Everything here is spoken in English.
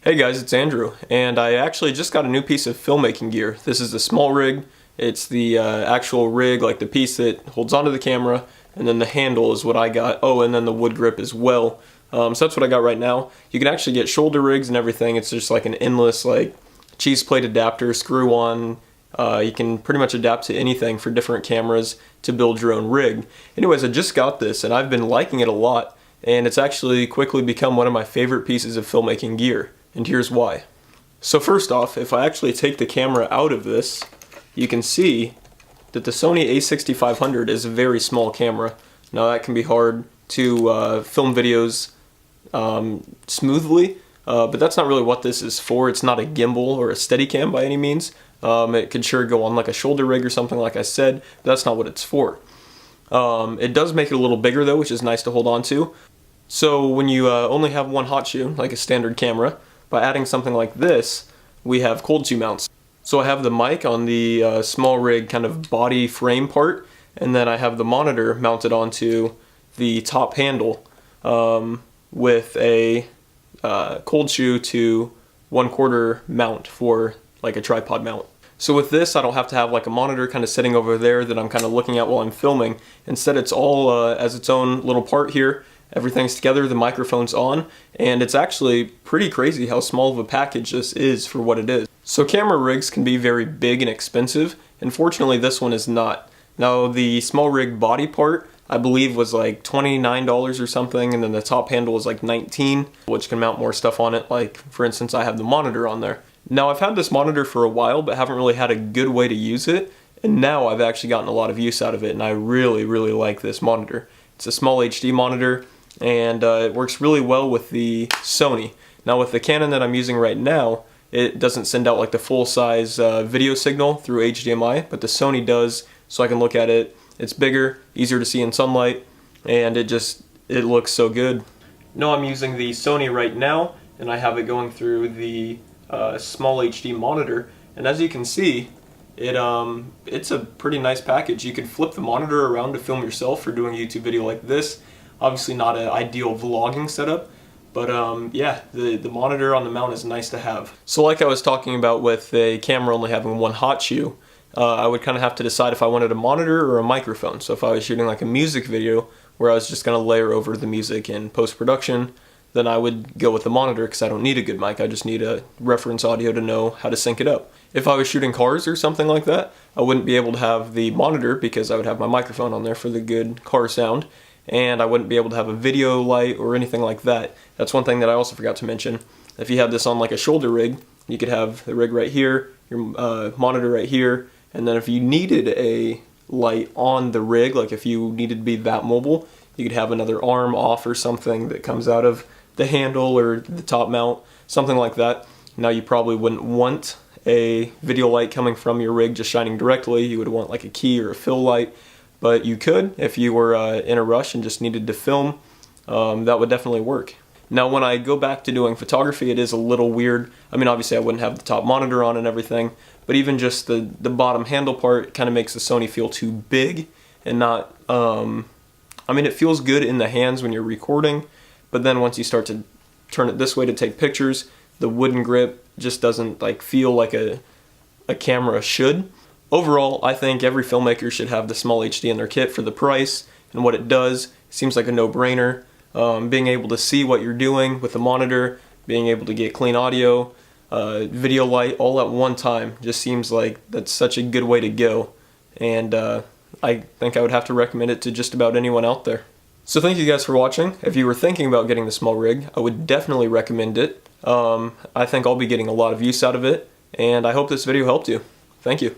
Hey guys, it's Andrew, and I actually just got a new piece of filmmaking gear. This is the Smallrig. It's the actual rig, like the piece that holds onto the camera, and then the handle is what I got. Oh, and then the wood grip as well. So that's what I got right now. You can actually get shoulder rigs and everything. It's just like an endless like cheese plate adapter, screw on. You can pretty much adapt to anything for different cameras to build your own rig. Anyways, I just got this and I've been liking it a lot, and it's actually quickly become one of my favorite pieces of filmmaking gear. And here's why. So first off, if I actually take the camera out of this, you can see that the Sony a6500 is a very small camera. Now that can be hard to film videos smoothly, but that's not really what this is for. It's not a gimbal or a Steadicam by any means. It could sure go on like a shoulder rig or something like I said, but that's not what it's for. It does make it a little bigger though, which is nice to hold on to. So when you only have one hot shoe, like a standard camera, by adding something like this, we have cold shoe mounts. So I have the mic on the Smallrig kind of body frame part, and then I have the monitor mounted onto the top handle with a cold shoe to 1/4 mount for like a tripod mount. So with this, I don't have to have like a monitor kind of sitting over there that I'm kind of looking at while I'm filming. Instead, it's all as its own little part here. Everything's together, the microphone's on, and it's actually pretty crazy how small of a package this is for what it is. So camera rigs can be very big and expensive, and fortunately this one is not. Now the Smallrig body part, I believe, was like $29 or something, and then the top handle was like $19, which can mount more stuff on it, like for instance I have the monitor on there. Now I've had this monitor for a while but haven't really had a good way to use it, and now I've actually gotten a lot of use out of it, and I really like this monitor. It's a Smallhd monitor, and it works really well with the Sony. Now with the Canon that I'm using right now, it doesn't send out like the full-size video signal through HDMI, but the Sony does, so I can look at it. It's bigger, easier to see in sunlight, and it looks so good. Now I'm using the Sony right now, and I have it going through the Smallhd monitor, and as you can see, it's a pretty nice package. You could flip the monitor around to film yourself for doing a YouTube video like this. Obviously not an ideal vlogging setup, but yeah, the monitor on the mount is nice to have. So like I was talking about with a camera only having one hot shoe, I would kind of have to decide if I wanted a monitor or a microphone. So if I was shooting like a music video where I was just going to layer over the music in post-production, then I would go with the monitor because I don't need a good mic, I just need a reference audio to know how to sync it up. If I was shooting cars or something like that, I wouldn't be able to have the monitor because I would have my microphone on there for the good car sound, and I wouldn't be able to have a video light or anything like that. That's one thing that I also forgot to mention. If you had this on like a shoulder rig, you could have the rig right here, your monitor right here, and then if you needed a light on the rig, like if you needed to be that mobile, you could have another arm off or something that comes out of the handle or the top mount, something like that. Now you probably wouldn't want a video light coming from your rig just shining directly. You would want like a key or a fill light. But you could, if you were in a rush and just needed to film, that would definitely work. Now when I go back to doing photography, it is a little weird. I mean, obviously I wouldn't have the top monitor on and everything, but even just the bottom handle part kind of makes the Sony feel too big and not, I mean, it feels good in the hands when you're recording, but then once you start to turn it this way to take pictures, the wooden grip just doesn't like feel like a camera should. Overall, I think every filmmaker should have the Smallhd in their kit for the price and what it does. It seems like a no-brainer. Being able to see what you're doing with the monitor, being able to get clean audio, video light all at one time just seems like that's such a good way to go. And I think I would have to recommend it to just about anyone out there. So thank you guys for watching. If you were thinking about getting the Smallrig, I would definitely recommend it. I think I'll be getting a lot of use out of it, and I hope this video helped you. Thank you.